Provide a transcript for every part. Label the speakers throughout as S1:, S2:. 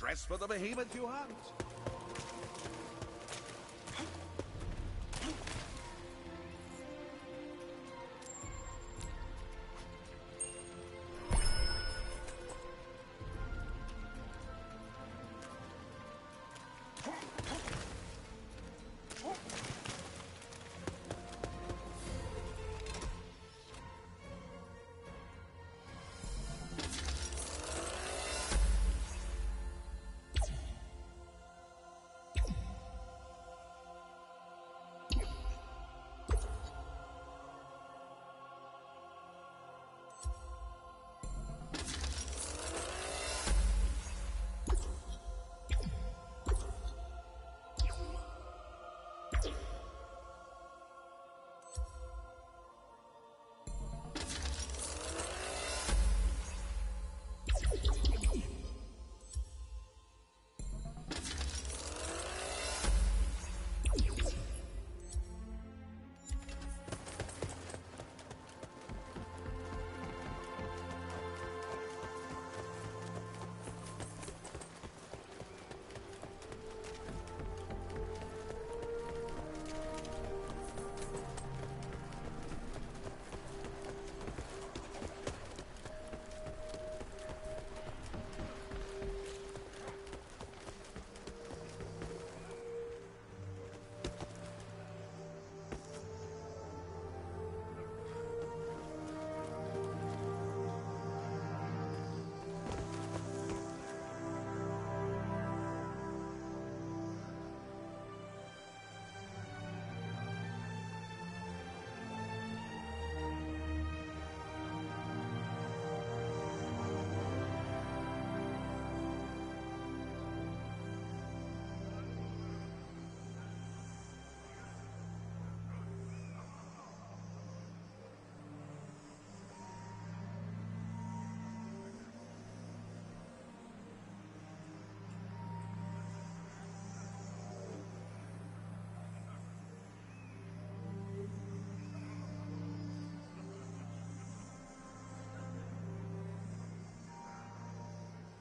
S1: Press for the behemoth you hunt.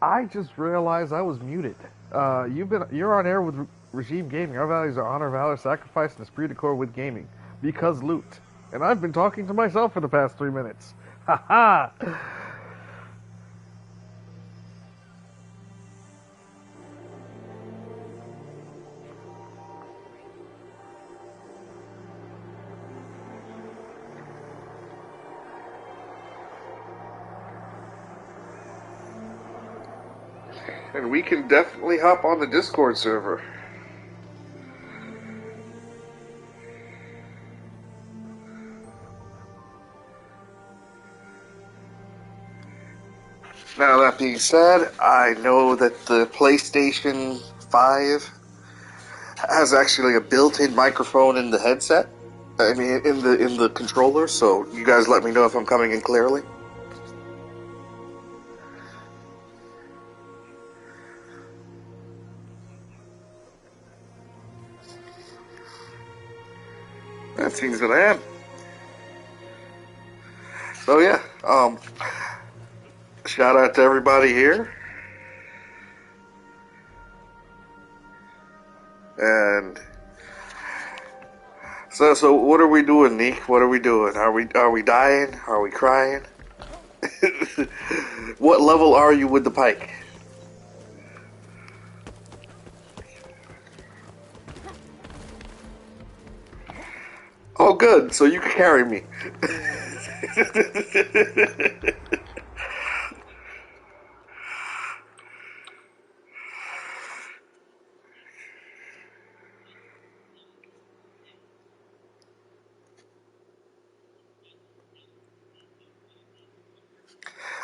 S2: I just realized I was muted. You're on air with Regime Gaming. Our values are honor, valor, sacrifice, and esprit de corps with gaming. Because loot. And I've been talking to myself for the past 3 minutes. Ha ha!
S3: And we can definitely hop on the Discord server. Now, that being said, I know that the PlayStation 5 has actually a built-in microphone in the headset. I mean, in the controller, so you guys let me know if I'm coming in clearly. That seems that I am. So yeah, shout out to everybody here. And so what are we doing, Neek? What are we doing? Are we dying? Are we crying? What level are you with the pike? Oh, good. So you can carry me.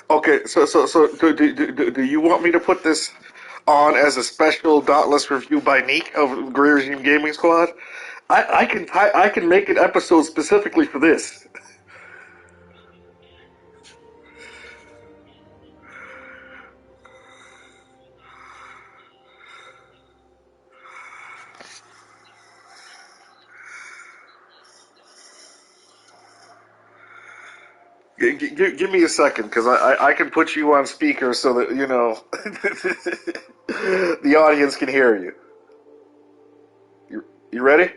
S3: Okay, so do you want me to put this on as a special Dauntless review by Neek of Grey Regime Gaming Squad? I can make an episode specifically for this. Give me a second, because I can put you on speaker so that, the audience can hear you. You ready?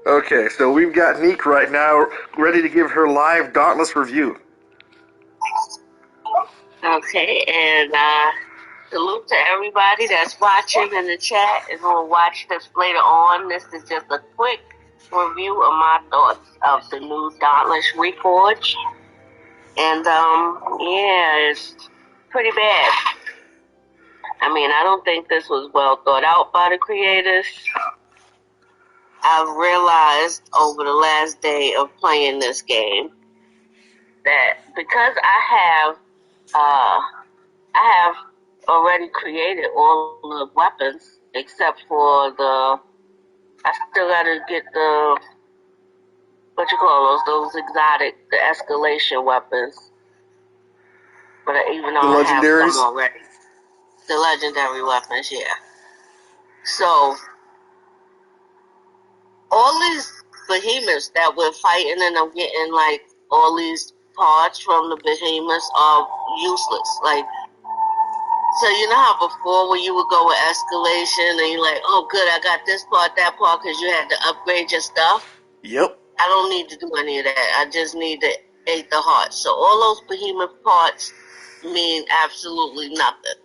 S3: Okay, so we've got Neek right now ready to give her live Dauntless review.
S1: Okay, and salute to everybody that's watching in the chat and who will watch this later on. This is just a quick review of my thoughts of the new Dauntless Reforged. And, yeah, it's pretty bad. I mean, I don't think this was well thought out by the creators. I've realized over the last day of playing this game that because I have already created all the weapons except for I still gotta get what you call those exotic, the escalation weapons. But even though I have some already. The legendary weapons, yeah. So, all these behemoths that we're fighting and I'm getting like all these parts from the behemoths are useless. Like, so you know how before when you would go with escalation and you're like, oh good, I got this part, that part, because you had to upgrade your stuff?
S3: Yep.
S1: I don't need to do any of that. I just need to aid the heart. So all those behemoth parts mean absolutely nothing.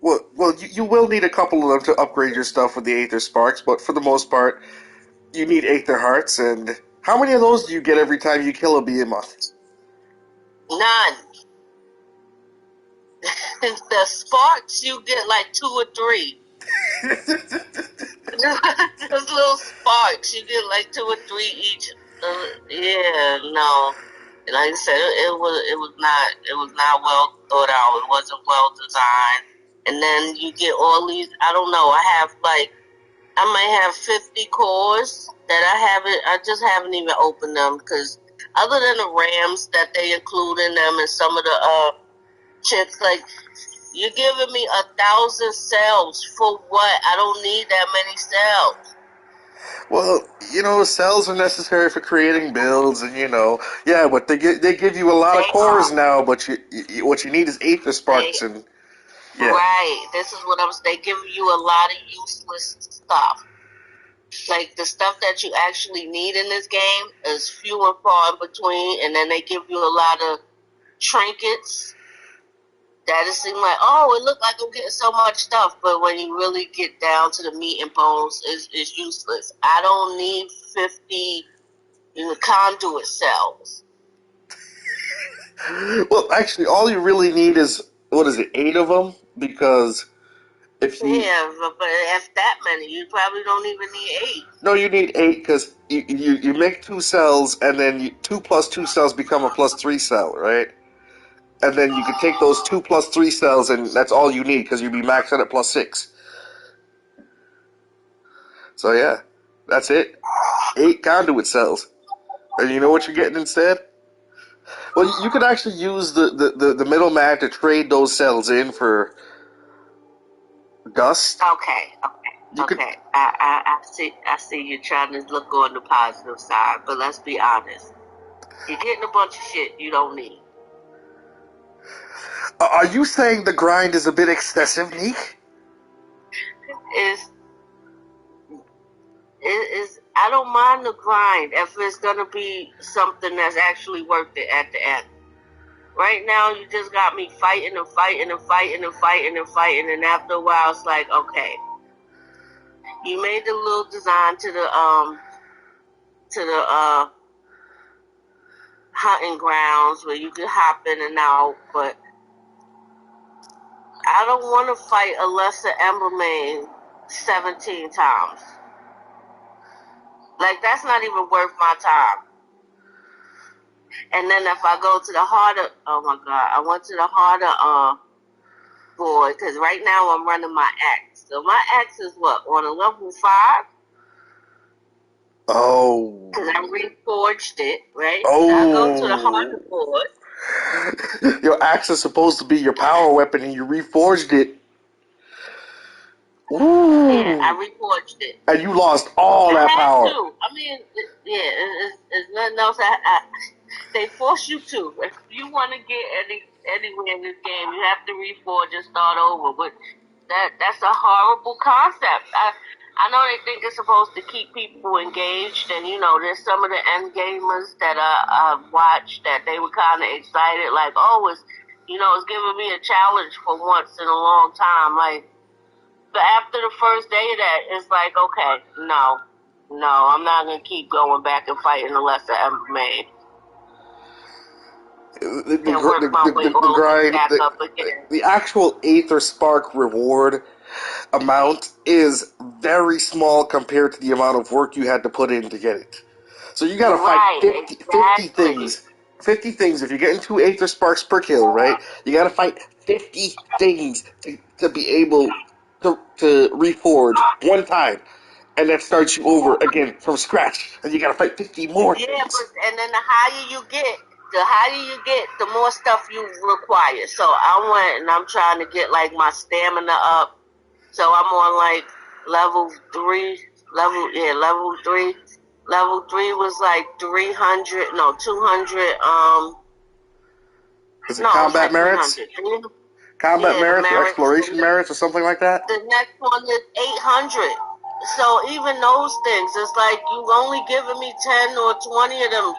S3: Well, you will need a couple of them to upgrade your stuff with the Aether Sparks, but for the most part, you need Aether Hearts, and how many of those do you get every time you kill a behemoth?
S1: None. The sparks, you get like 2 or 3. Those little sparks, you get like 2 or 3 each. Yeah, no. Like I said, it was not well thought out. It wasn't well designed. And then you get all these. I don't know. I might have 50 cores that I just haven't even opened them because other than the RAMs that they include in them and some of the chips, like you're giving me 1,000 cells for what? I don't need that many cells.
S3: Well, cells are necessary for creating builds, and yeah, but they give you a lot of cores now. But what you need is Aether Sparks, and yeah.
S1: Right. This is what they give you a lot of useless stuff. Like the stuff that you actually need in this game is few and far in between, and then they give you a lot of trinkets that it seems like, oh, it looked like I'm getting so much stuff, but when you really get down to the meat and bones, it's useless. I don't need 50 conduit cells.
S3: Well, actually, all you really need is, what is it, 8 of them? Because if you...
S1: Yeah, but if that many, you probably don't even need 8.
S3: No, you need 8 because you make 2 cells, and then 2 plus 2 cells become a plus 3 cell, right? And then you can take those 2 plus 3 cells, and that's all you need because you'd be maxed out at plus 6. So yeah, that's it. 8 conduit cells. And you know what you're getting instead? Well, you could actually use the middleman to trade those cells in for dust.
S1: Okay. I see you trying to look on the positive side, but let's be honest. You're getting a bunch of shit you don't need.
S3: Are you saying the grind is a bit excessive, Neek?
S1: I don't mind the grind if it's gonna be something that's actually worth it at the end. Right now, you just got me fighting, and after a while, it's like, okay, you made the little design to the hunting grounds where you can hop in and out, but I don't want to fight a lesser Embermane 17 times. Like, that's not even worth my time. And then if I go to the harder, oh my God, I went to the harder board, because right now I'm running my axe. So my axe is what, on a level 5?
S3: Oh.
S1: Because I reforged it, right? Oh. So I go to the harder board.
S3: Your axe is supposed to be your power weapon, and you reforged it.
S1: Yeah, I
S3: Ooh.
S1: reforged it.
S3: And you lost all
S1: I
S3: that
S1: had
S3: power.
S1: to. I mean, it's nothing else. They force you to. If you want to get anywhere in this game, you have to reforge and start over. But that's a horrible concept. I know they think it's supposed to keep people engaged, and there's some of the end gamers that I've watched that they were kind of excited, like, oh, it's giving me a challenge for once in a long time, like. But after the first day of that, it's like, okay, no, I'm not gonna keep going back and fighting unless I ever made. And work my way
S3: The
S1: all the way
S3: grind,
S1: back up again.
S3: the actual Aether Spark reward amount is very small compared to the amount of work you had to put in to get it. So you gotta fight
S1: Right,
S3: 50
S1: exactly.
S3: things. 50 things. If you're getting 2 Aether Sparks per kill, right? You gotta fight 50 things to be able to reforge one time. And that starts you over again from scratch. And you gotta fight 50 more
S1: Yeah,
S3: things.
S1: and then the more stuff you require. So I went and I'm trying to get like my stamina up. So I'm on like level 3, level 3. Level 3 was like 300, no, 200,
S3: Is it
S1: no, it was
S3: combat
S1: like
S3: merits?
S1: 300.
S3: Combat
S1: Yeah, the
S3: merits or
S1: merits.
S3: exploration merits or something like that?
S1: The next one is 800. So even those things, it's like you only giving me 10 or 20 of them.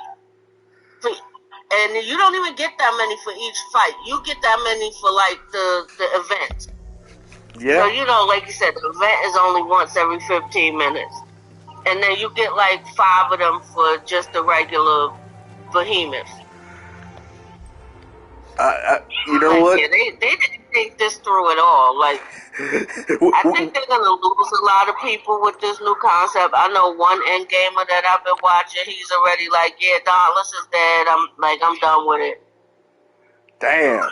S1: And you don't even get that many for each fight. You get that many for like the event. So,
S3: Yeah.
S1: like you said, the event is only once every 15 minutes. And then you get like 5 of them for just the regular behemoths.
S3: You know
S1: Like,
S3: what?
S1: yeah, they didn't think this through at all. Like, I think they're gonna lose a lot of people with this new concept. I know one end gamer that I've been watching. He's already like, yeah, Dauntless is dead. I'm done with it.
S3: Damn.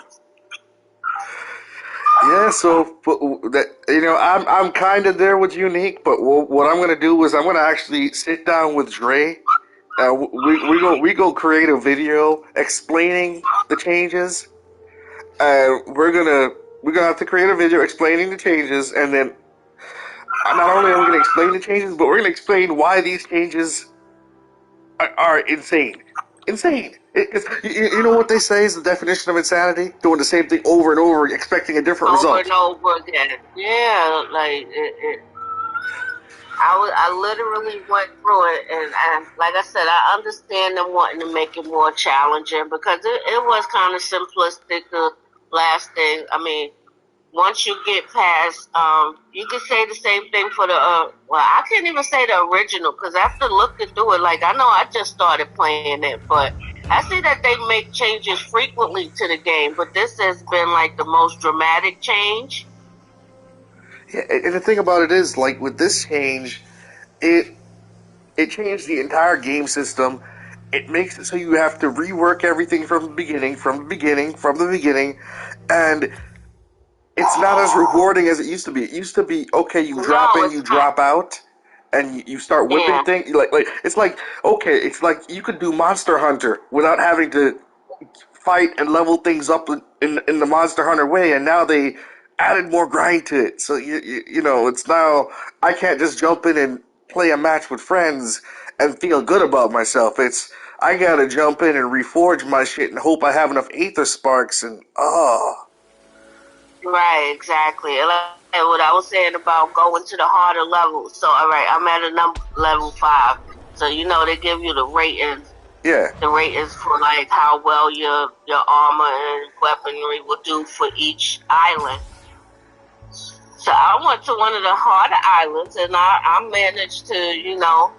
S3: Yeah, so I'm kind of there with Unique, but what I'm gonna do is I'm gonna actually sit down with Dre. We go create a video explaining the changes. We're gonna have to create a video explaining the changes, and then not only are we gonna explain the changes, but we're gonna explain why these changes are insane. Insane. You know what they say is the definition of insanity? Doing the same thing over and over, expecting a different
S1: Over and
S3: result.
S1: over again. Yeah, like I literally went through it, and like I said, I understand them wanting to make it more challenging because it was kind of simplistic. The last thing, I mean, once you get past, you can say the same thing for the, well, I can't even say the original because after looking through it, like, I know I just started playing it, but I see that they make changes frequently to the game, but this has been like the most dramatic change.
S3: Yeah, and the thing about it is, like with this change, it it changed the entire game system. It makes it so you have to rework everything from the beginning, and it's not as rewarding as it used to be. It used to be okay, you drop
S1: No,
S3: in,
S1: it's
S3: you
S1: not.
S3: drop out, and you start whipping
S1: Yeah,
S3: things. Like it's like okay, it's like you could do Monster Hunter without having to fight and level things up in the Monster Hunter way, and now they added more grind to it. So it's now I can't just jump in and play a match with friends and feel good about myself. It's I gotta jump in and reforge my shit and hope I have enough Aether Sparks and
S1: right, exactly. And like what I was saying about going to the harder levels. So, all right, I'm at level 5. So, they give you
S3: yeah.
S1: the ratings for like how well your armor and weaponry will do for each island. So I went to one of the harder islands and I managed to,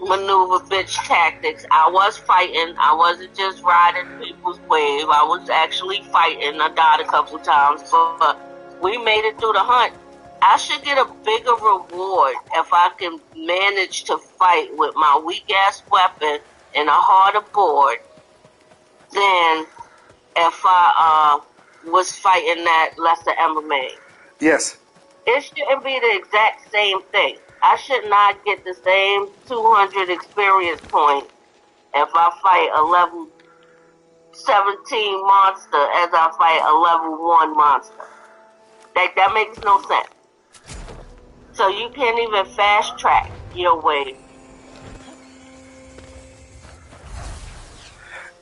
S1: maneuver bitch tactics. I was fighting. I wasn't just riding people's wave. I was actually fighting. I died a couple times, but we made it through the hunt. I should get a bigger reward if I can manage to fight with my weak ass weapon and a harder board than if I was fighting that lesser MMA.
S3: Yes.
S1: It shouldn't be the exact same thing. I should not get the same 200 experience points if I fight a level 17 monster as I fight a level 1 monster. That makes no sense. So you can't even fast track your way.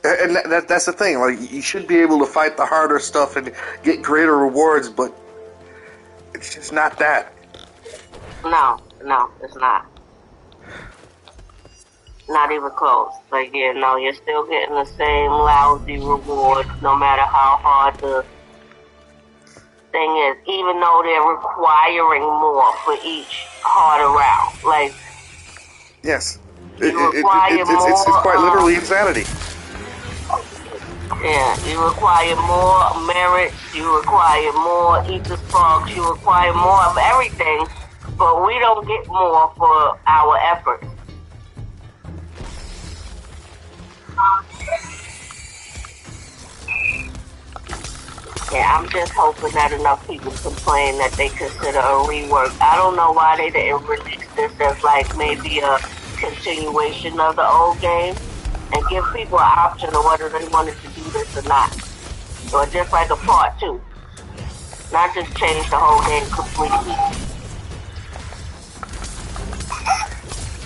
S3: And that's the thing. Like, you should be able to fight the harder stuff and get greater rewards, but it's just not that.
S1: No, it's not. Not even close. Like, yeah, no, you're still getting the same lousy rewards no matter how hard the thing is, even though they're requiring more for each harder round. Like,
S3: yes,
S1: it's
S3: quite literally insanity.
S1: Yeah, you require more merits, you require more ether sparks, you require more of everything, but we don't get more for our efforts. Yeah, I'm just hoping that enough people complain that they consider a rework. I don't know why they didn't release this as like maybe a continuation of the old game and give people an option of whether they wanted to do this or not. Or just like a part 2. Not just change the whole game completely.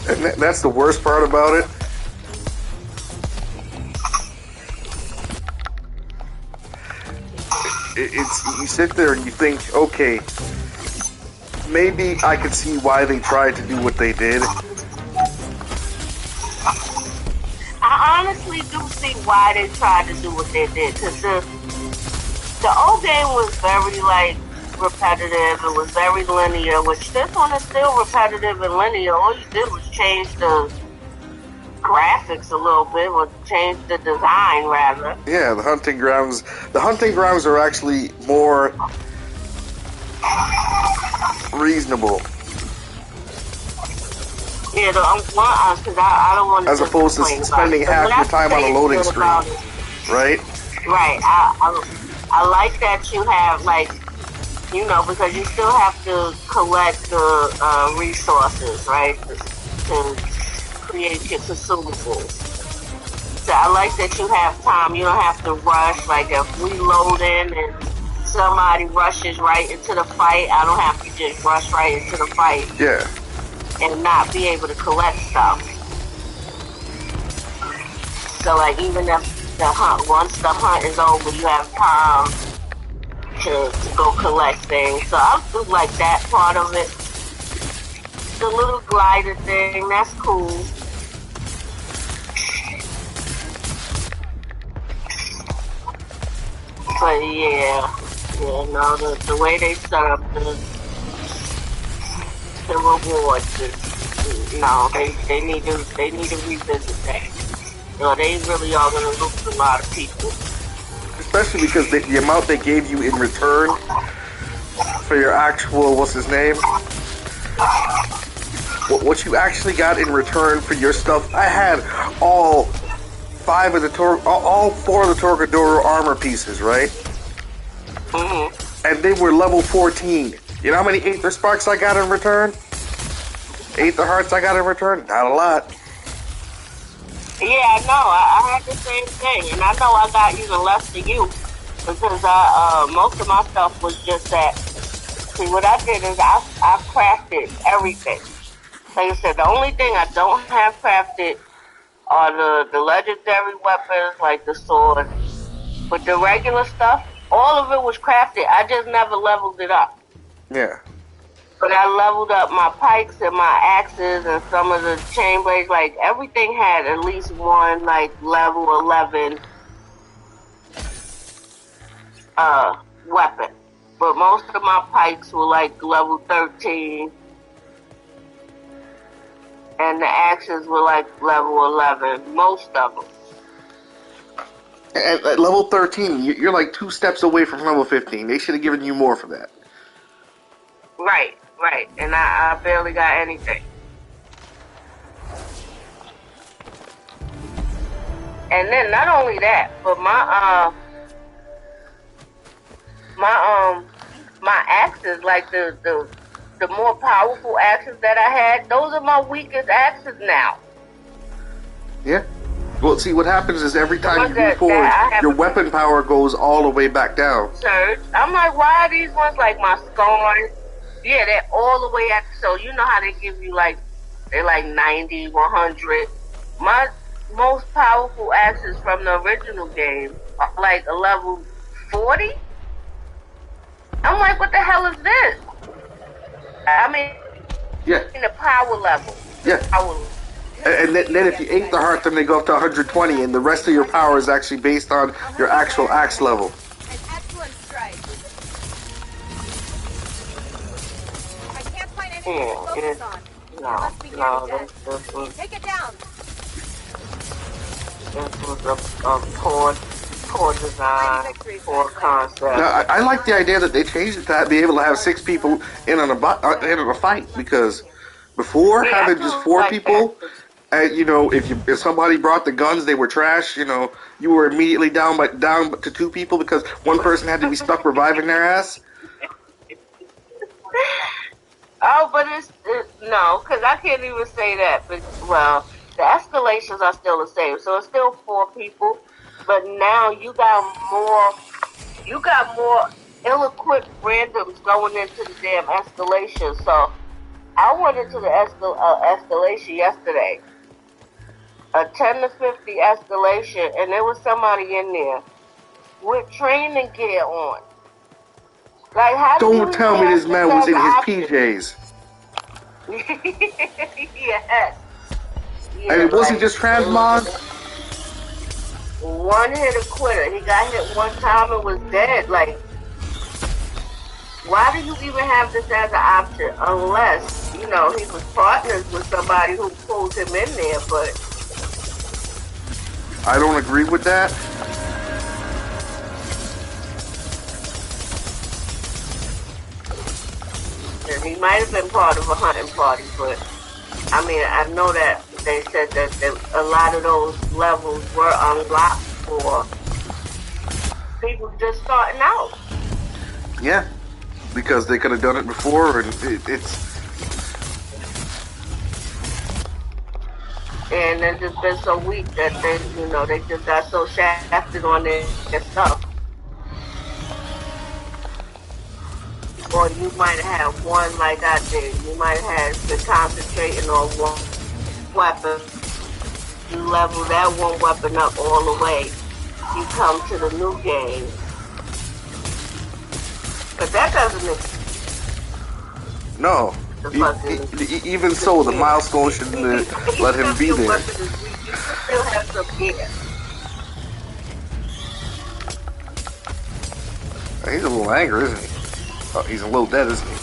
S3: And that's the worst part about it. It's you sit there and you think, okay, maybe I could see why they tried to do what they did.
S1: I honestly do see why they tried to do what they did, because the old game was very like repetitive. It was very linear, which this one is still repetitive and linear. All you did was change the graphics a little bit, or change the design rather.
S3: Yeah, the hunting grounds. The hunting grounds are actually more reasonable.
S1: Yeah, because I don't want to.
S3: As opposed to spending half your time on a loading screen, right?
S1: Right. I like that you have like, you know, because you still have to collect the resources, right, to create your consumables. So I like that you have time. You don't have to rush. Like if we load in and somebody rushes right into the fight, I don't have to just rush right into the fight.
S3: Yeah.
S1: And not be able to collect stuff. So like even if once the hunt is over, you have time to go collect things. So I do like that part of it. The little glider thing, that's cool. But yeah, no, the way they set up the rewards is, no, they need to revisit that. You know, they really are going to lose a lot of people.
S3: Especially because the amount they gave you in return for your actual, what's his name? What you actually got in return for your stuff. I had all 4 of the Torgadoro armor pieces, right?
S1: Mm-hmm.
S3: And they were level 14. You know how many Aether Sparks I got in return? Aether Hearts I got in return? Not a lot.
S1: Yeah, I know. I had the same thing. And I know I got even less than you. Because most of my stuff was just that. See, what I did is I crafted everything. Like I said, the only thing I don't have crafted are the legendary weapons, like the sword. But the regular stuff, all of it was crafted. I just never leveled it up.
S3: Yeah.
S1: But I leveled up my pikes and my axes and some of the chain blades. Like, everything had at least one, like, level 11 weapon. But most of my pikes were, like, level 13. And the axes were, like, level 11. Most of them.
S3: At level 13, you're like 2 steps away from level 15. They should have given you more for that.
S1: Right. And I barely got anything. And then not only that, but my axes, like the more powerful axes that I had, those are my weakest axes now.
S3: Yeah. Well, see, what happens is every time you move forward, your weapon power goes all the way back down.
S1: Surge. I'm like, why are these ones like my scorn? Yeah, they're all the way at. So you know how they give you like they're like 90, 100. My most powerful axes from the original game are like a level 40. I'm like, what the hell is this? I mean,
S3: Yeah,
S1: the power level. The
S3: yeah.
S1: power level.
S3: And then if you ate the heart, then they go up to 120, and the rest of your power is actually based on your actual axe level.
S4: An excellent strike. I can't find anything to focus on. It must be near the dead. Take it down.
S1: This was a poor design, poor concept.
S3: Now, I like the idea that they changed it to be able to have 6 people in on a fight, because before having just 4 people, you know, if somebody brought the guns, they were trash. You know, you were immediately down to 2 people because one person had to be stuck reviving their ass.
S1: Oh, but no, because I can't even say that. But well, the escalations are still the same, so it's still 4 people. But now you got more ill-equipped randoms going into the damn escalation. So I went into the escalation yesterday, a 10 to 50 escalation, and there was somebody in there with training gear on. Like, how
S3: Don't tell me this man was in his PJs.
S1: Yes. Yeah,
S3: And it wasn't just transmog?
S1: One hit a quitter. He got hit one time and was dead. Like, why do you even have this as an option? Unless, you know, he was partners with somebody who pulled him in there, but
S3: I don't agree with that.
S1: and he might have been part of a hunting party, but I mean, I know that they said that a lot of those levels were unlocked for people just starting out.
S3: Yeah, because they could have done it before, and it's...
S1: And it's just been so weak that they just got so shafted on their stuff. Or you might have one like I did. You might have been concentrating on one weapon. You level that one weapon up all the way. You come to the new game. But that doesn't...
S3: No. Even so, the milestone shouldn't let him be there.
S1: You still have some gear.
S3: He's a little angry, isn't he? Oh, he's a little dead, isn't he?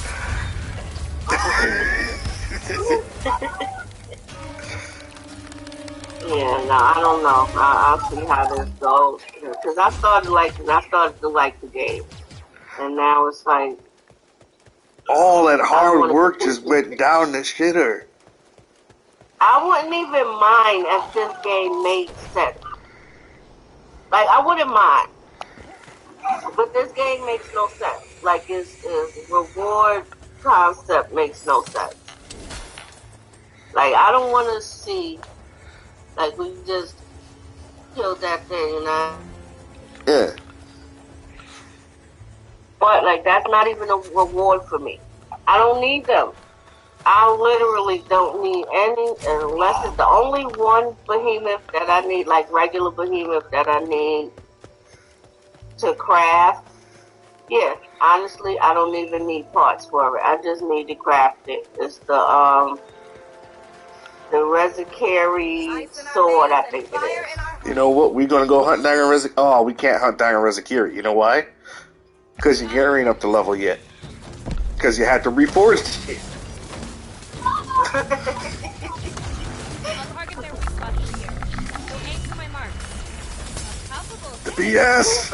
S1: Yeah, no, I don't know. I'll see how this goes. Because I started to like the game. And now it's like...
S3: All that hard work just went down the shitter.
S1: I wouldn't even mind if this game made sense. Like, I wouldn't mind. But this game makes no sense. Like, its reward concept makes no sense. Like, I don't want to see, like, we just killed that thing, you know?
S3: Yeah.
S1: But, like, that's not even a reward for me. I don't need them. I literally don't need any, unless it's the only one behemoth that I need, like regular behemoth that I need to craft. Yeah, honestly, I don't even need parts for it. I just need to craft it. It's the Rezikiri sword, I think it is.
S3: You know what? We're gonna go hunt down Rezikiri. Oh, we can't hunt down Rezikiri. You know why? Because you ain't up to level yet. Because you had to reforge the shit. The BS.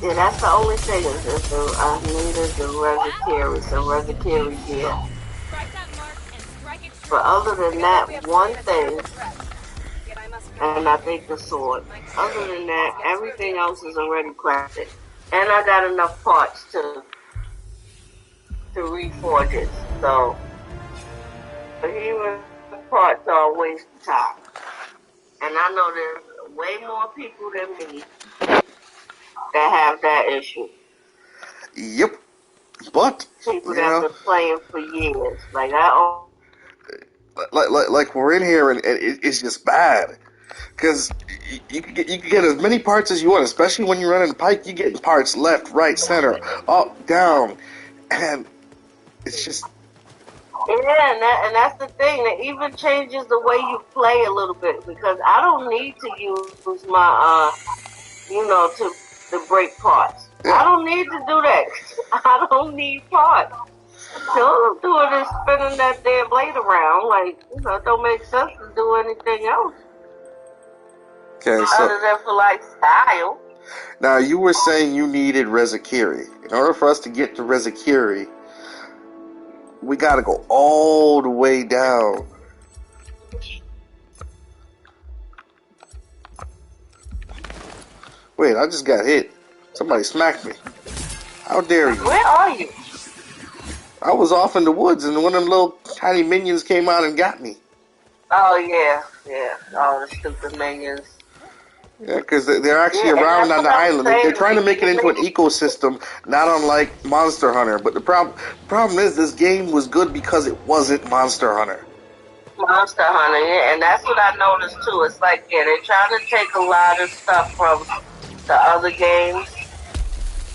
S1: Yeah, that's the only thing I needed the Rezikiri gear. But other than that, one thing, and I think the sword. Other than that, everything else is already crafted, and I got enough parts to reforge it. So, but even parts are a waste of time. And I know there's way more people than me that have that issue.
S3: Yep. But
S1: people that been playing for years. Like I
S3: like we're in here and it's just bad because you can get as many parts as you want, especially when you're running Pike. You get parts left, right, center, up, down, and it's just
S1: and that's the thing. It even changes the way you play a little bit because I don't need to use my to break parts.
S3: yeah.
S1: I don't need to do that. I don't need parts. All I'm doing is spinning that damn blade around. Like, it don't make sense to do anything else.
S3: Okay, so
S1: other than for like style.
S3: Now you were saying you needed Rezakiri. In order for us to get to Rezakiri, we gotta go all the way down. Wait, I just got hit. Somebody smacked me. How dare you?
S1: Where are you?
S3: I was off in the woods and one of them little tiny minions came out and got me.
S1: Oh, yeah. All the stupid minions.
S3: Yeah, because they're actually around on the island. They're trying to make it into an ecosystem, not unlike Monster Hunter. But the problem is this game was good because it wasn't Monster Hunter.
S1: Monster Hunter, yeah, and that's what I noticed too. It's like, they're trying to take a lot of stuff from the other games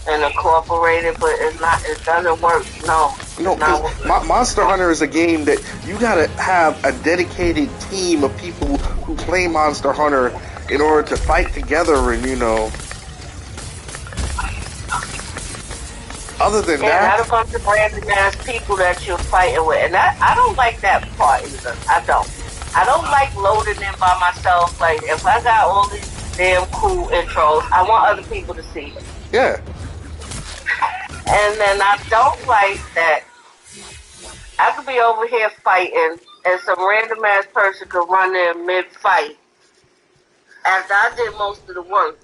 S1: and incorporate it, but it doesn't work. No,
S3: Monster Hunter is a game that you gotta have a dedicated team of people who play Monster Hunter in order to fight together, and other than that,
S1: not a bunch of random ass people that you're fighting with, and I don't like that part either. I don't like loading in by myself. Like, if I got all these damn cool intros, I want other people to see it.
S3: Yeah.
S1: And then I don't like that I could be over here fighting and some random ass person could run in mid-fight after I did most of the work.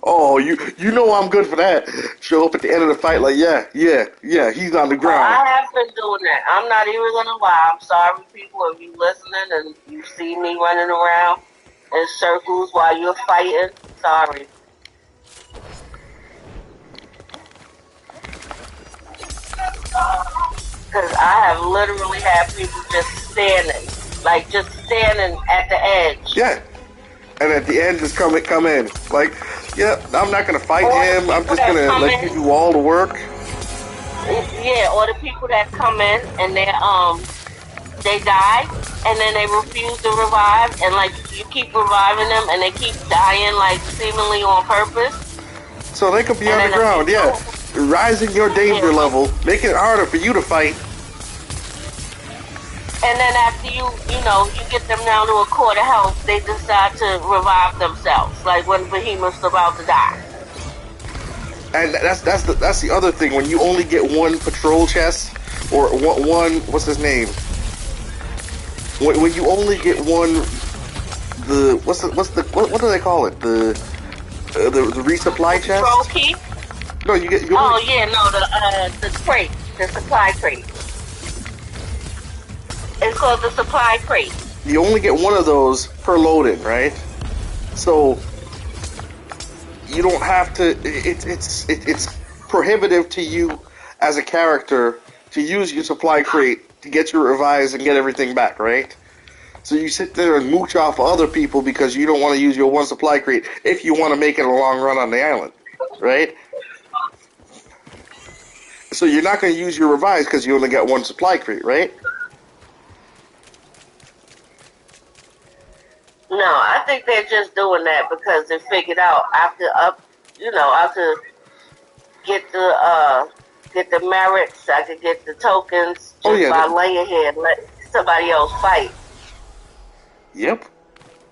S3: Oh, you know I'm good for that. Show up at the end of the fight like, yeah, he's on the ground.
S1: I have been doing that. I'm not even going to lie. I'm sorry, people, if you listening and you see me running around in circles while you're fighting. Sorry. Because I have literally had people just standing at the edge.
S3: Yeah. And at the end, just come in. Like, yeah, I'm not going to fight him. I'm just going to let you do all the work.
S1: Yeah, or the people that come in and they die, and then they refuse to revive, and like you keep reviving them, and they keep dying like seemingly on purpose.
S3: So they could be on the ground, yeah. Rising your danger level, making it harder for you to fight.
S1: And then after you get them down to a quarter health, they decide to revive themselves, like when Behemoth's about to die.
S3: And that's the other thing. When you only get one patrol chest, or one what's his name? When you only get one, what do they call it? The resupply chest.
S1: Patrol key.
S3: No, the
S1: crate, the supply crate. It's called the supply crate.
S3: You only get one of those per load-in, right? So you don't have to. It's prohibitive to you as a character to use your supply crate to get your revives and get everything back, right? So you sit there and mooch off other people because you don't want to use your one supply crate if you want to make it a long run on the island, right? So you're not going to use your revives because you only got one supply crate, right?
S1: No, I think they're just doing that because they figured out after get the merits, I could get the tokens just by laying here and let somebody else fight.
S3: Yep.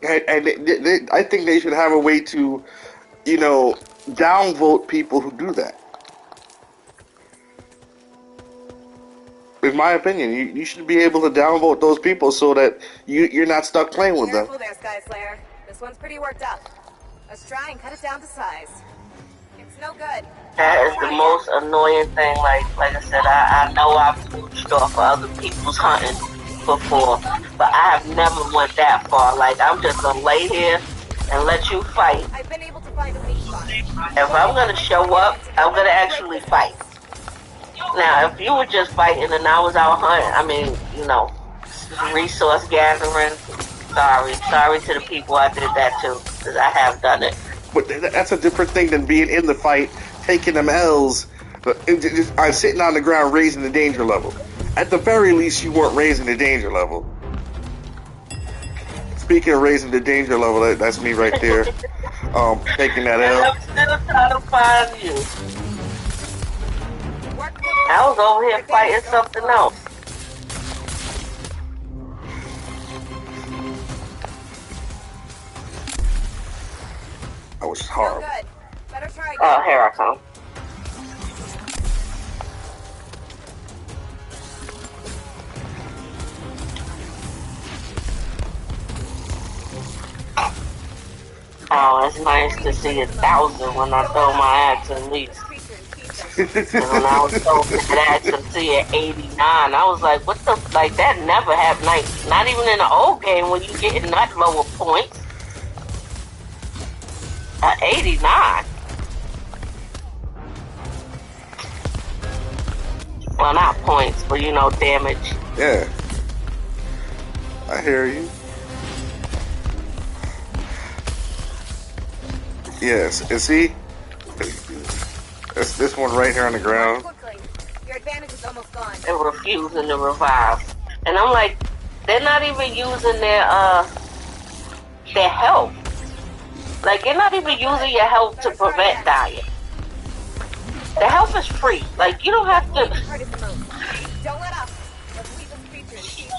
S3: And I think they should have a way to, downvote people who do that. In my opinion, you should be able to downvote those people so that you're not stuck playing with them.
S4: Careful there, Sky Slayer. This one's pretty worked up. Let's try and cut it down to size. It's no good.
S1: That is the most annoying thing. Like I said, I know I've mooched off of other people's hunting before, but I have never went that far. Like, I'm just gonna lay here and let you fight.
S4: I've been able to find a lead.
S1: If I'm gonna show up, I'm gonna actually fight. Now, if you were just fighting and I was out hunting, I mean, you know, resource gathering. Sorry to the people I did that to, because I have done it.
S3: But that's a different thing than being in the fight, taking them L's. I'm sitting on the ground raising the danger level. At the very least, you weren't raising the danger level. Speaking of raising the danger level, that's me right there. Taking that L.
S1: I'm still trying to find you. I was over here fighting something else.
S3: That was horrible.
S4: Better try again.
S1: Oh, here I come. Oh, it's nice to see 1,000 when I throw my axe at least. And when I was throwing that axe and see at 89, I was like, what the, like that never happened. Like, not even in the old game when you getting that lower points. At 89. Well, not points, but you know, damage.
S3: Yeah. I hear you. Yes, and see? That's this one right here on the ground.
S4: Your advantage is almost gone.
S1: They're refusing to revive. And I'm like, they're not even using their health. Like, you're not even using your health to prevent dying. The health is free. Like, you don't have to...
S4: Don't let up. Let's leave this creature in peace.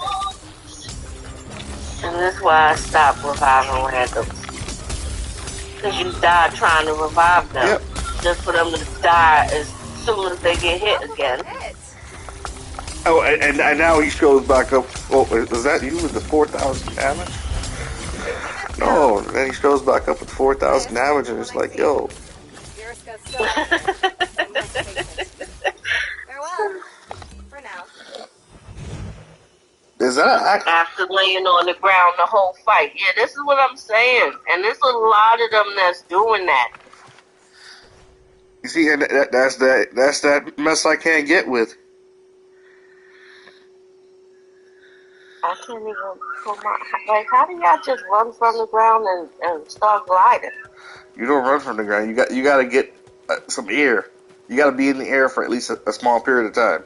S1: And that's why I stopped reviving randoms. Because you die trying to revive them.
S3: Yep.
S1: Just for them to die as soon as they get hit again.
S3: Oh, and now he shows back up. Oh, was that you with the 4,000 damage? No, then he shows back up with 4,000 damage, and it's like, yo.
S4: Farewell. For now.
S3: Is that
S1: after laying on the ground the whole fight? Yeah, this is what I'm saying. And there's a lot of them that's doing that.
S3: You see, and that's that mess I can't get with.
S1: I can't even put my... Like, how do y'all just run from the ground and start gliding?
S3: You don't run from the ground. You got to get some air. You got to be in the air for at least a small period of time.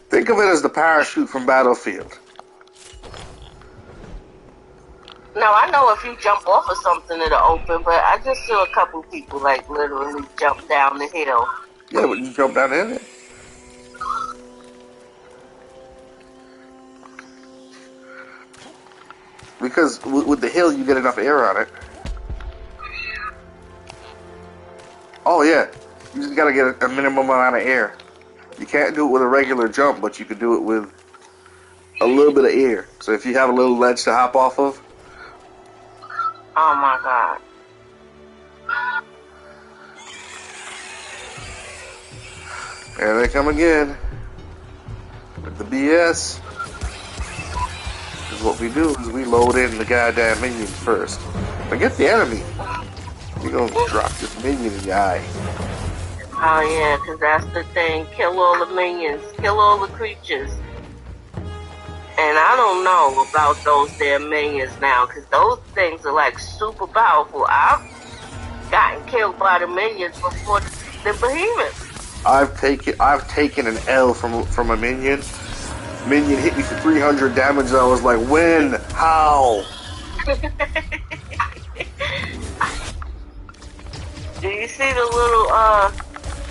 S3: Think of it as the parachute from Battlefield.
S1: No, I know if you jump off of something it'll open, but I just saw a couple people like literally jump down the hill.
S3: Yeah, but you jump down in it. Because with the hill you get enough air on it. Oh yeah, you just gotta get a minimum amount of air. You can't do it with a regular jump, but you can do it with a little bit of air. So if you have a little ledge to hop off of.
S1: Oh my god.
S3: There they come again. With the BS. Because what we do is we load in the goddamn minions first. Forget the enemy. We gonna drop this minion in your eye.
S1: Oh yeah, because that's the thing. Kill all the minions. Kill all the creatures. And I don't know about those damn minions now, because those things are like super powerful. I've gotten killed by the minions before the behemoths.
S3: I've taken an L from a minion. Minion hit me for 300 damage, and I was like, when? How?
S1: Do you see the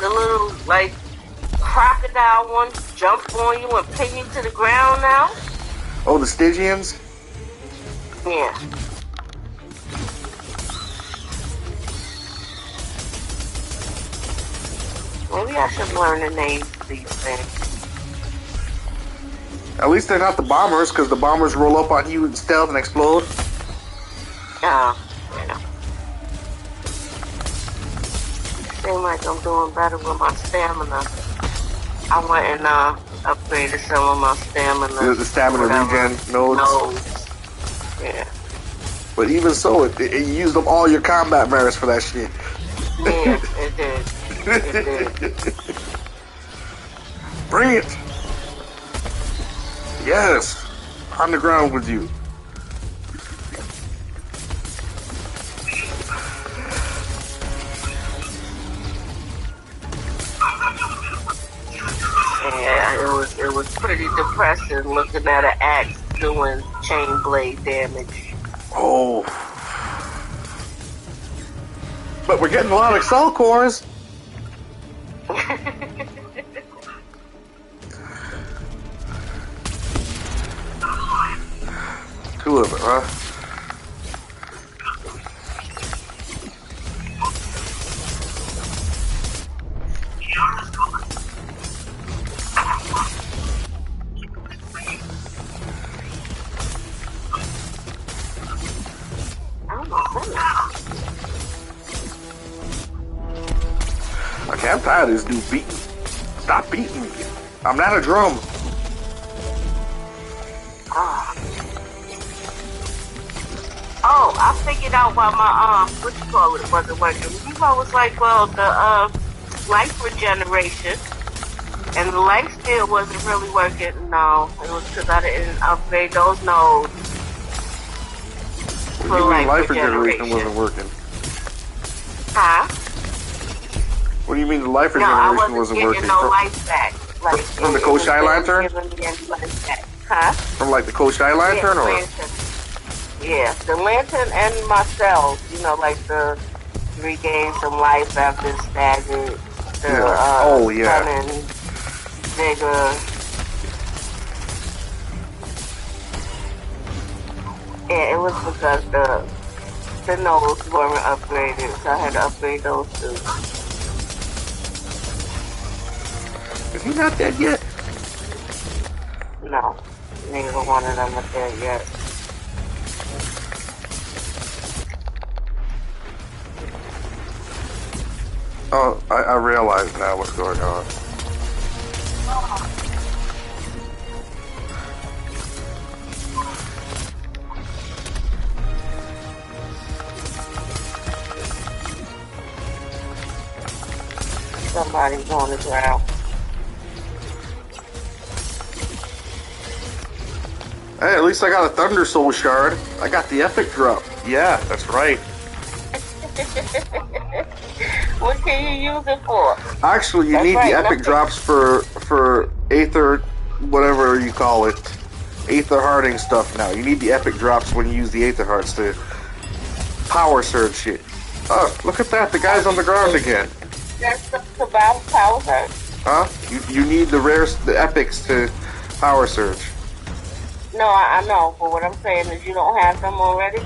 S1: little like crocodile one jump on you and pin you to the ground now?
S3: Oh, the Stygians?
S1: Yeah. Maybe I should learn the names of these things.
S3: At least they're not the bombers, because the bombers roll up on you in stealth and explode.
S1: Yeah. Seems like I'm doing better with my stamina. I went and upgraded some of my stamina.
S3: The stamina regen nodes.
S1: Yeah.
S3: But even so, it used up all your combat merits for that shit.
S1: Yeah, it did. It did.
S3: Bring it! Yes! On the ground with you.
S1: Yeah, it was pretty depressing looking at an axe doing chain blade damage.
S3: Oh. But we're getting a lot of Excel cores. Two of it, huh? Okay, I'm tired of this dude beating. Stop beating me. I'm not a drum.
S1: Oh, I figured out why my what you call it wasn't working. I was like, well, the life regeneration and the life steal wasn't really working. No, it was because I didn't upgrade those nodes.
S3: What do you mean life regeneration wasn't working?
S1: Huh?
S3: What do you mean the life regeneration wasn't working?
S1: No life back. Like,
S3: from the Koshai Lantern?
S1: Huh?
S3: From like the Koshai Lantern, or?
S1: Lantern. Yeah, the lantern and myself, you know, like the regain some life after staggered. Stunning, vigor. Yeah, it was because the nodes weren't upgraded, so I had to upgrade those too.
S3: Is he not dead yet?
S1: No, neither one of them are dead yet.
S3: Oh, I realize now what's going on.
S1: Somebody's on the ground.
S3: Hey, at least I got a Thunder Soul Shard. I got the epic drop. Yeah, that's right.
S1: What can you use it for?
S3: Actually, you need the epic drops for Aether, whatever you call it. Aether Hearting stuff now. You need the epic drops when you use the Aether Hearts to power surge shit. Oh, look at that. The guy's on the ground again.
S1: That's about power surge.
S3: Huh? You need the epics to power surge.
S1: No, I know, but what I'm saying is you don't have them already?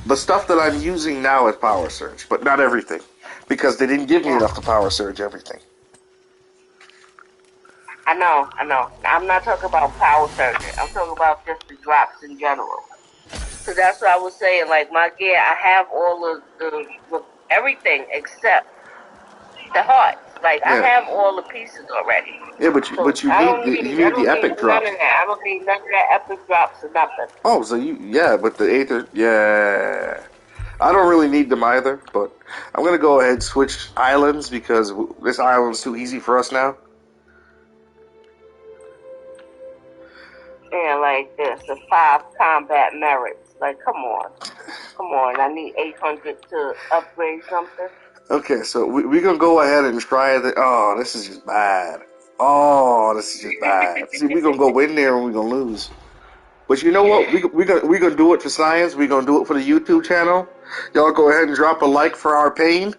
S3: The stuff that I'm using now is power surge, but not everything. Because they didn't give me enough to power surge everything.
S1: I know. I'm not talking about power surging. I'm talking about just the drops in general. So that's what I was saying. Like, my gear, I have all of the everything except the hearts. Like, I have all the pieces already.
S3: Yeah, but you need the epic drops.
S1: I don't need none of that epic drops or nothing.
S3: Oh, so but the Aether, I don't really need them either, but I'm going to go ahead and switch islands because this island's too easy for us now.
S1: Yeah, like this, the 5 combat merits. Like, come on, I need 800 to upgrade something.
S3: Okay, so we're going to go ahead and try the... Oh, this is just bad. See, we're going to go in there and we're going to lose. But you know what? We're gonna do it for science. We're going to do it for the YouTube channel. Y'all go ahead and drop a like for our pain.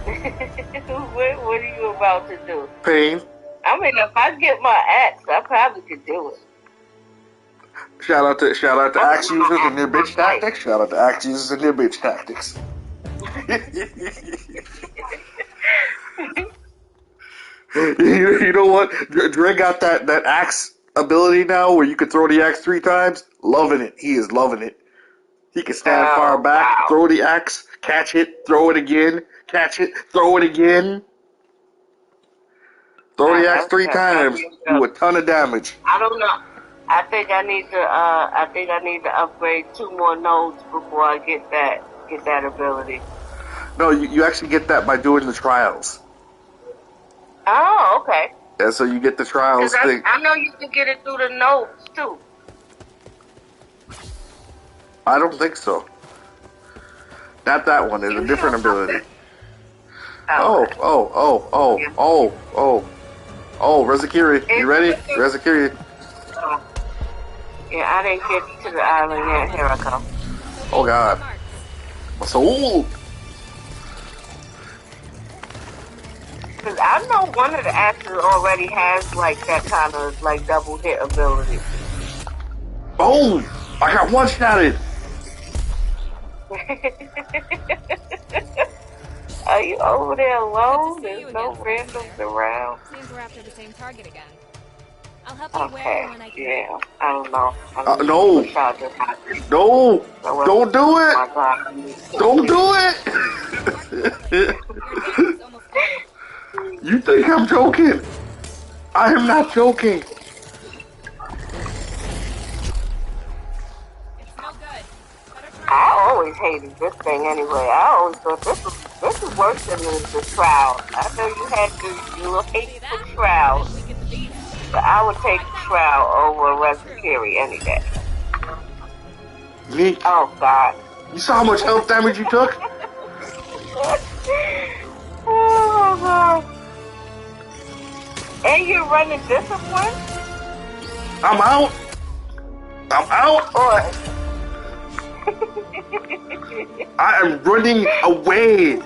S1: What are you about to do?
S3: Pain.
S1: I mean, if I get my axe, I probably could do it.
S3: Shout out to axe users and their bitch tactics. Shout out to axe users and their bitch tactics. You know what? Dre got that axe ability now where you can throw the axe 3 times. Loving it. He is loving it. He can stand far back, throw the axe, catch it, throw it again, catch it, throw it again. Throw the axe 3 times, do a ton of damage.
S1: I don't know. I think I need to upgrade 2 more nodes before I get that ability.
S3: No, you actually get that by doing the trials.
S1: Oh, okay.
S3: Yeah, so you get the trials thing.
S1: I know you can get it through the nodes too.
S3: I don't think so. Not that one. It's a different ability. Oh, Rezakiri. You ready? Rezakiri.
S1: Yeah, I didn't get to the island yet. Here I come.
S3: Oh, God. My soul.
S1: Because I know one of the actors already has, like, that kind of, like, double hit ability.
S3: Oh! I got one-shotted!
S1: Are you over there alone? There's no randoms around.
S4: Seems we're after the same target again. I'll help you where and when I can.
S1: Yeah, I don't know.
S3: No! No! Don't do it!
S1: My God.
S3: Don't do it! You think I'm joking? I am not joking.
S1: I always hated this thing anyway. I always thought this is worse than the Shroud. I know you had your hate for Shroud, but I would take the Shroud over Rezakiri any day.
S3: Me?
S1: Oh, God.
S3: You saw how much health damage you took?
S1: Oh, God. And you're running Discipline?
S3: I'm out. I'm out. I am running away.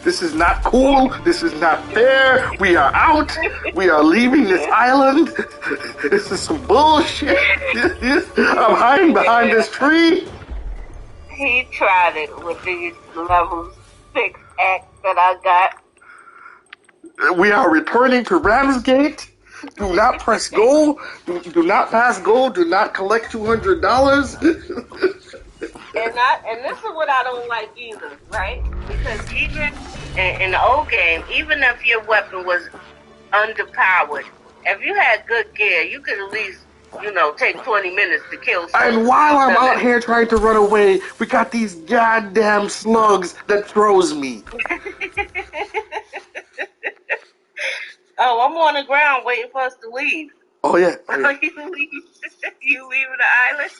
S3: This is not cool. This is not fair. We are out. We are leaving this island. This is some bullshit. I'm hiding behind this tree.
S1: He tried it with these level 6 acts that I got.
S3: We are returning to Ramsgate. Do not press go. Do not pass go. Do not collect $200.
S1: And this is what I don't like either, right? Because even in the old game, even if your weapon was underpowered, if you had good gear, you could at least, take 20 minutes to kill someone.
S3: And while I'm out here trying to run away, we got these goddamn slugs that throws me.
S1: Oh, I'm on the ground waiting for us to leave.
S3: Oh, yeah.
S1: You leaving the island?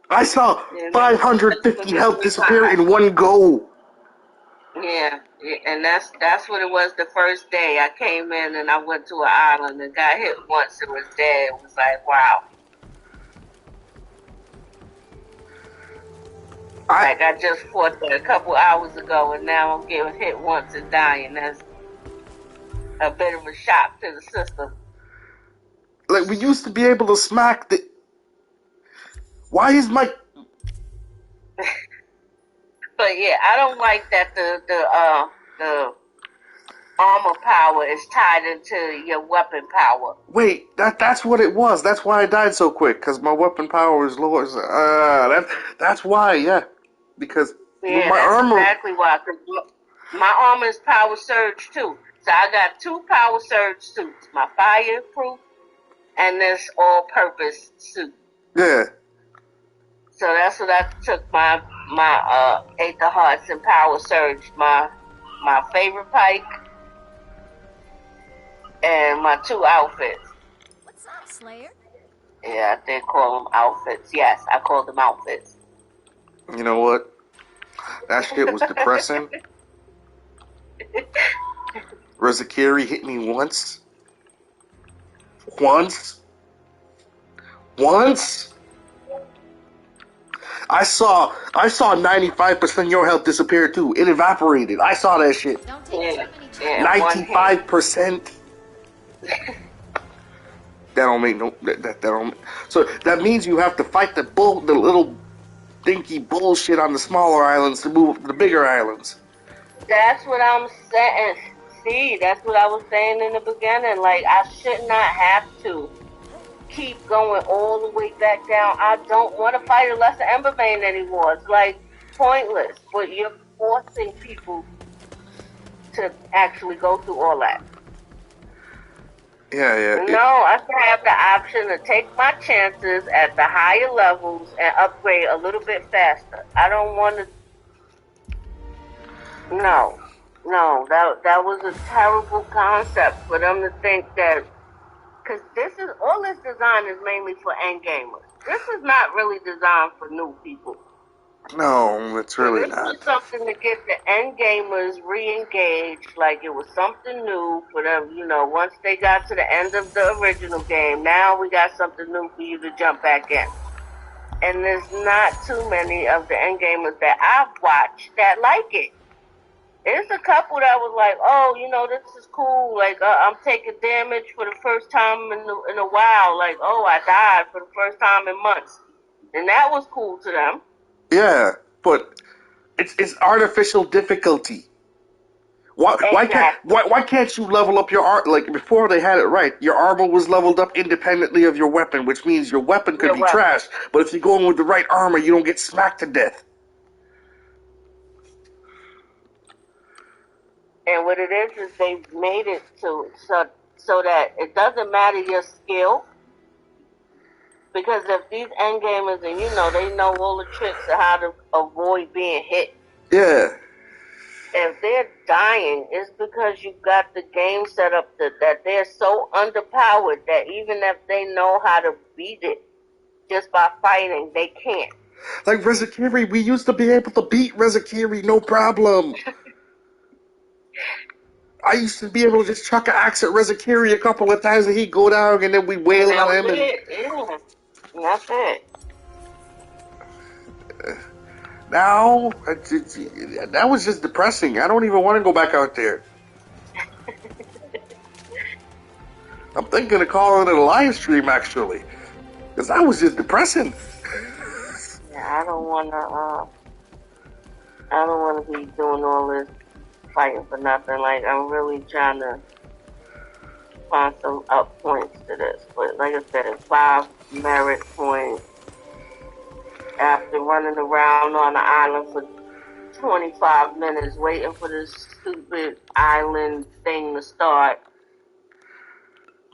S3: I saw 550 health disappear in one go.
S1: Yeah, and that's what it was the first day. I came in and I went to an island and got hit once and was dead. It was like, wow. I just fought that a couple hours ago and now I'm getting hit once and dying. That's a bit of a shock to the system.
S3: Like, we used to be able to smack the... Why is my...
S1: But yeah, I don't like that the armor power is tied into your weapon power.
S3: Wait, that's what it was. That's why I died so quick, because my weapon power is lower. That's why, yeah. Because
S1: yeah,
S3: my armor...
S1: exactly why. Cause my armor is power surge too. So I got 2 power surge suits. My fireproof and this all-purpose suit.
S3: Yeah.
S1: So that's what I took my 8 of Hearts and power surge. My favorite pike and my 2 outfits.
S4: What's up, Slayer?
S1: Yeah, I did call them outfits. Yes, I called them outfits.
S3: You know what? That shit was depressing. Rezakiri hit me once. Once. I saw 95% of your health disappear too. It evaporated. I saw that shit.
S4: Don't take too many
S3: 95%. That don't make no. That don't. So that means you have to fight the little dinky bullshit on the smaller islands to move up to the bigger islands.
S1: That's what I'm saying. See, that's what I was saying in the beginning. Like, I should not have to keep going all the way back down. I don't want to fight a lesser Ember Vein anymore. It's like pointless. But you're forcing people to actually go through all that.
S3: Yeah.
S1: No, I can have the option to take my chances at the higher levels and upgrade a little bit faster. I don't want to. No, that was a terrible concept for them to think that. Because all this design is mainly for end gamers. This is not really designed for new people.
S3: No, it's really
S1: this
S3: not.
S1: was something to get the end gamers re-engaged, like it was something new for them. Once they got to the end of the original game, now we got something new for you to jump back in. And there's not too many of the end gamers that I've watched that like it. There's a couple that was like, oh, this is cool. Like, I'm taking damage for the first time in a while. Like, oh, I died for the first time in months. And that was cool to them.
S3: Yeah, but it's artificial difficulty. Why can't you level up your art? Like before they had it right, your armor was leveled up independently of your weapon, which means your weapon could be trashed. But if you're going with the right armor, you don't get smacked to death.
S1: And what it is they've made it so that it doesn't matter your skill. Because if these end gamers, and they know all the tricks of how to avoid being hit.
S3: Yeah.
S1: If they're dying, it's because you got the game set up that they're so underpowered that even if they know how to beat it just by fighting, they can't.
S3: Like Rezakiri, we used to be able to beat Rezakiri, no problem. I used to be able to just chuck an axe at Rezakiri a couple of times and he'd go down and then we'd wail on him.
S1: Yeah. That's it.
S3: Now, that was just depressing. I don't even want to go back out there. I'm thinking of calling it a live stream, actually. Because that was just depressing.
S1: Yeah, I don't want to be doing all this fighting for nothing. Like, I'm really trying to find some up points to this. But like I said, it's 5 merit points after running around on the island for 25 minutes waiting for this stupid island thing to start.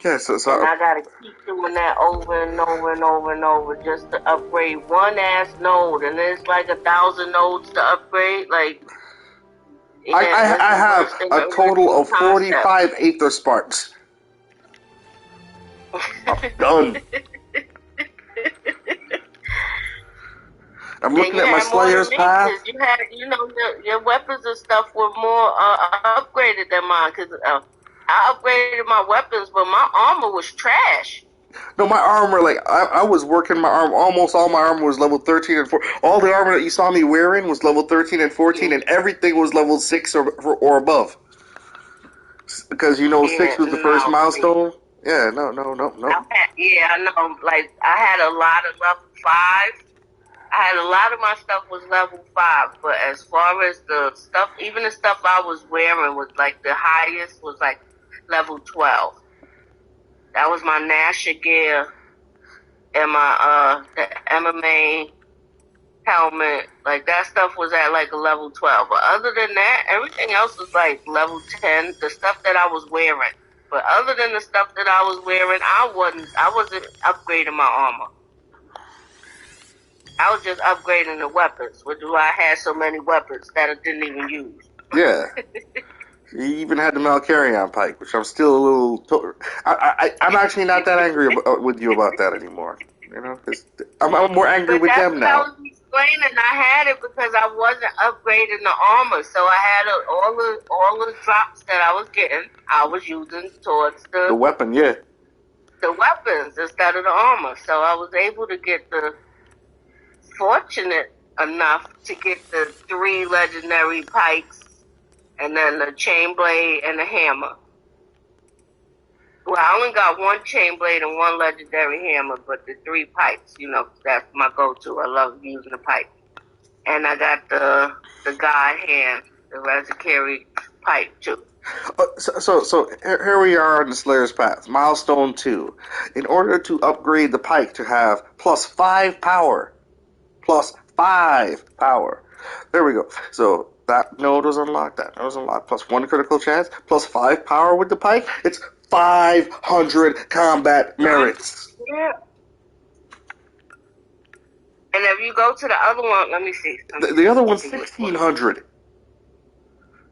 S3: Yeah, so
S1: and I gotta keep doing that over and over and over and over just to upgrade one ass node, and there's like 1,000 nodes to upgrade. Like, yeah,
S3: I have a total of 45 Aether Sparks. I'm done. I'm looking at my Slayer's path.
S1: You had, your weapons and stuff were more upgraded than mine, because I upgraded my weapons, but my armor was trash.
S3: No, my armor, like, I was working my armor. Almost all my armor was level 13 and 14. All the armor that you saw me wearing was level 13 and 14, and everything was level 6 or above. Because, 6 was the first milestone. Yeah, no.
S1: I know. Like, I had a lot of level 5. I had a lot of my stuff was level 5, but as far as the stuff, even the stuff I was wearing was like the highest was like level 12. That was my Nasher gear and my the MMA helmet. Like, that stuff was at like a level 12. But other than that, everything else was like level 10. The stuff that I was wearing. But other than the stuff that I was wearing, I wasn't upgrading my armor. I was just upgrading the weapons, which is why I had so many weapons that I didn't even use.
S3: Yeah. You even had the Malkarion pike, which I'm still a little... I'm actually not that angry with you about that anymore. Cause I'm more angry with them now.
S1: I was explaining. I had it because I wasn't upgrading the armor, so I had all the drops that I was getting, I was using towards the
S3: weapon, yeah.
S1: The weapons instead of the armor, so I was able to get fortunate enough to get the 3 legendary pikes, and then the chain blade and the hammer. Well, I only got 1 chain blade and 1 legendary hammer, but the 3 pikes, that's my go-to. I love using the pike. And I got the god hand, the Rezakiri pike too.
S3: So here we are on the Slayer's Path, milestone 2. In order to upgrade the pike to have plus 5 power. There we go. So that node was unlocked. Plus 1 critical chance. Plus 5 power with the pike. It's 500 combat merits.
S1: Yeah. And if you go to the other one, let me see.
S3: The other one's 1,600.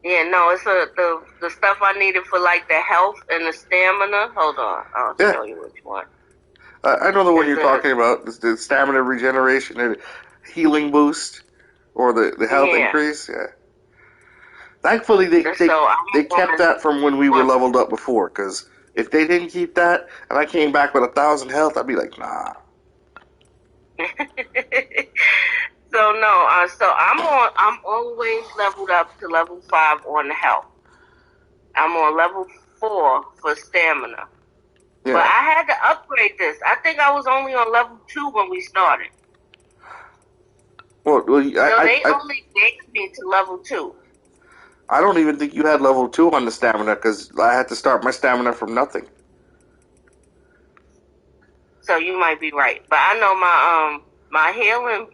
S1: Yeah, no, it's the stuff I needed for like the health and the stamina. Hold on, I'll show you which one.
S3: I know the one you're talking about. The stamina regeneration and healing boost, or the health increase. Yeah. Thankfully, they kept that from when we were leveled up before. Because if they didn't keep that, and I came back with 1,000 health, I'd be like, nah.
S1: So no, so I'm always leveled up to level 5 on the health. I'm on level 4 for stamina. Yeah. But I had to upgrade this. I think I was only on level 2 when we started.
S3: Well,
S1: they only gave me to level 2.
S3: I don't even think you had level 2 on the stamina because I had to start my stamina from nothing.
S1: So you might be right, but I know my healing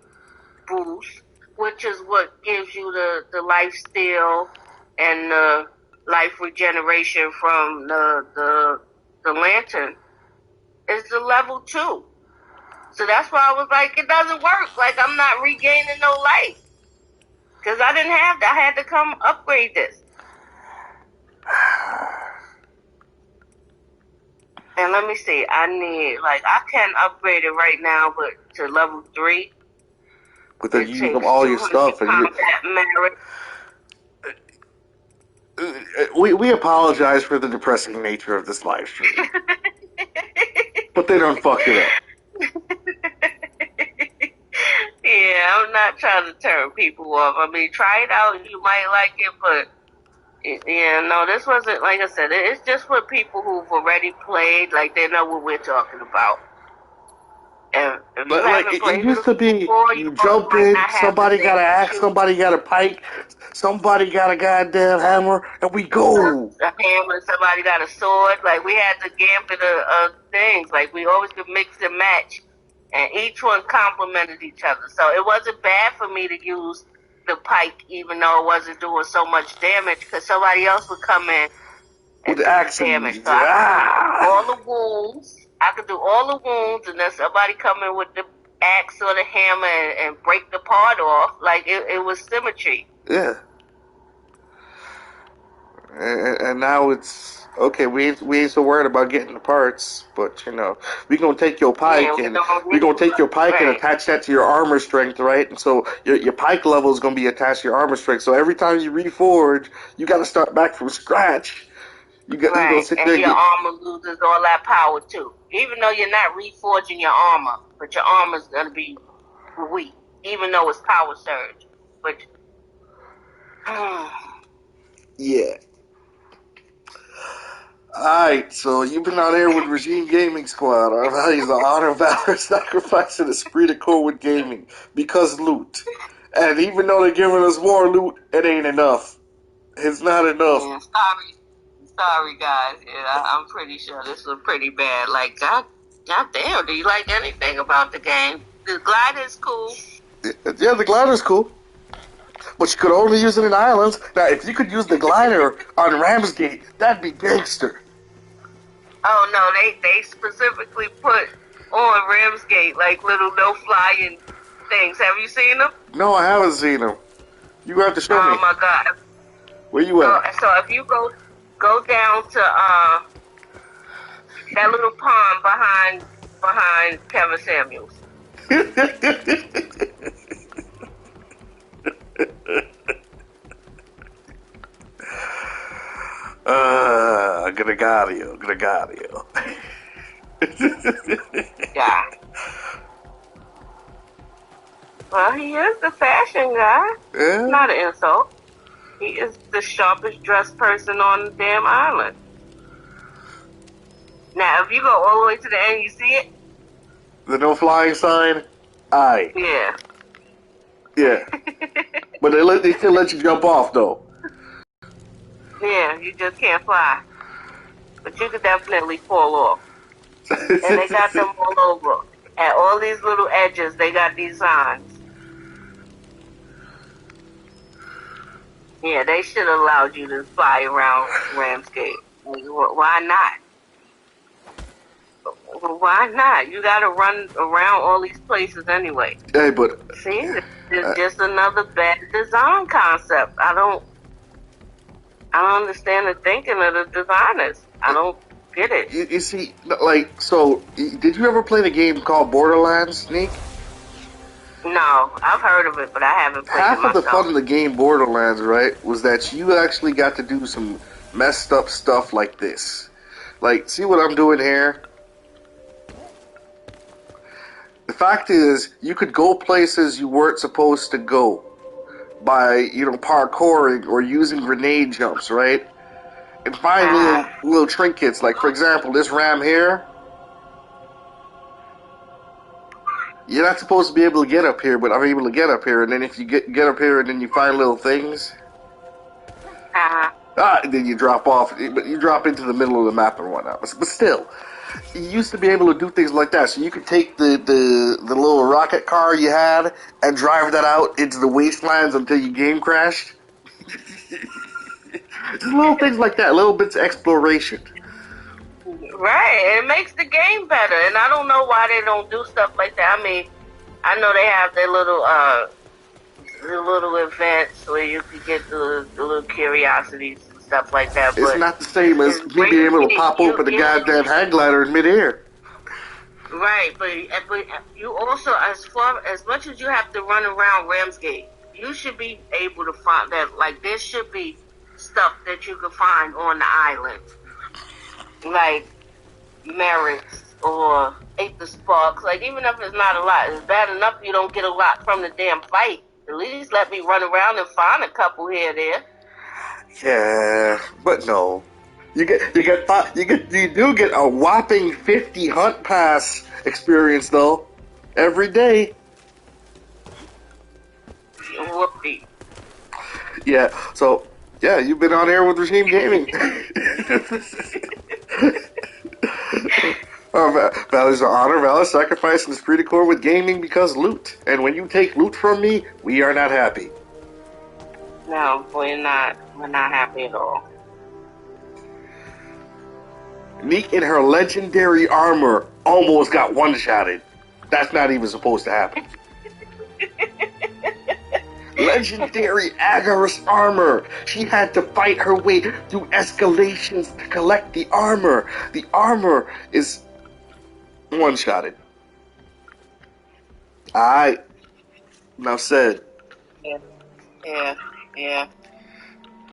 S1: boost, which is what gives you the life steal and the life regeneration from the lantern, is the level 2. So that's why I was like, it doesn't work. Like, I'm not regaining no life. Because I didn't have that. I had to come upgrade this. And let me see. I can upgrade it right now, but to level 3.
S3: But then you use up all your stuff. And we apologize for the depressing nature of this live stream. But they don't fuck it up.
S1: Yeah, I'm not trying to turn people off. I mean, try it out. You might like it, but no, this wasn't, like I said, it's just for people who've already played, like they know what we're talking about. And if you haven't played
S3: it used to be,
S1: before,
S3: you jump in, somebody got an axe, somebody got a pike, somebody got a goddamn hammer, and we go.
S1: A hammer, somebody got a sword. Like, we had the gambit of things. Like, we always could mix and match. And each one complemented each other. So it wasn't bad for me to use the pike, even though it wasn't doing so much damage, because somebody else would come in and do damage. So I could do all the wounds. I could do all the wounds, and then somebody come in with the axe or the hammer and break the part off. Like, it was symmetry.
S3: Yeah. And now it's okay. We ain't so worried about getting the parts, but we gonna take your pike and attach that to your armor strength, right? And so your pike level is gonna be attached to your armor strength. So every time you reforge, you got to start back from scratch. You gonna sit there
S1: and your armor loses all that power too. Even though you're not reforging your armor, but your armor's gonna be weak, even though it's power surge. But
S3: yeah. Alright, so you've been on air with Regime Gaming Squad. Our values are honor, valor, sacrifice, and esprit de corps with gaming. Because loot. And even though they're giving us more loot, it ain't enough. It's not enough.
S1: Yeah, sorry guys. Yeah, I'm pretty sure this was pretty bad. Like, God damn, do you like anything about the game? The glider's cool.
S3: Yeah, the glider's cool. But you could only use it in islands. Now, if you could use the glider on Ramsgate, that'd be gangster.
S1: Oh, no, they specifically put on Ramsgate, like, little no-flying things. Have you seen them?
S3: No, I haven't seen them. You have to show me.
S1: Oh, my God.
S3: Where you at?
S1: So if you go down to that little pond behind Kevin Samuels.
S3: Gregario.
S1: Yeah. Well, he is the fashion guy.
S3: Yeah.
S1: Not an insult. He is the sharpest dressed person on the damn island. Now, if you go all the way to the end, you see it?
S3: The no flying sign? Aye.
S1: Yeah.
S3: Yeah. But they still let you jump off, though.
S1: Yeah, you just can't fly. But you could definitely fall off. And they got them all over. At all these little edges, they got these signs. Yeah, they should have allowed you to fly around Ramsgate. Why not? Well, why not? You got to run around all these places anyway.
S3: Hey, but
S1: see, it's just another bad design concept. I don't understand the thinking of the designers. I don't get it.
S3: You see, like, so did you ever play the game called Borderlands, Sneak?
S1: No, I've heard of it, but I haven't played it
S3: Half
S1: myself.
S3: of the fun of the game Borderlands, right, was that you actually got to do some messed up stuff like this. Like, see what I'm doing here? The fact is, you could go places you weren't supposed to go by, you know, parkouring or using grenade jumps, right? And find little trinkets. Like, for example, this ram here. You're not supposed to be able to get up here, but I'm able to get up here. And then if you get up here and then you find little things, and then you drop off. But you drop into the middle of the map and whatnot. But still, you used to be able to do things like that. So you could take the little rocket car you had and drive that out into the wastelands until your game crashed. Just little things like that, little bits of exploration.
S1: Right, it makes the game better, and I don't know why they don't do stuff like that. I mean, I know they have their little events where you can get the little curiosities and stuff like that.
S3: It's
S1: but
S3: not the same as me being able to pop open the goddamn hang glider in midair.
S1: Right, but you also, as much as you have to run around Ramsgate, you should be able to find that. Like, there should be stuff that you can find on the island, like merits or Aether Sparks. Like, even if it's not a lot, it's bad enough you don't get a lot from the damn fight. At least let me run around and find a couple here and there.
S3: Yeah, but no. You do get a whopping 50 hunt pass experience though every day.
S1: Whoopee.
S3: Yeah, so yeah, you've been on air with Regime Gaming. Values of honor, valor, sacrifice, and esprit de corps with gaming because loot. And when you take loot from me, we are not happy.
S1: No, we're not. We're not happy at all.
S3: Neek in her legendary armor almost got one-shotted. That's not even supposed to happen. Legendary Agarus armor. She had to fight her way through escalations to collect the armor. The armor is one-shotted. Alright. Now said.
S1: Yeah.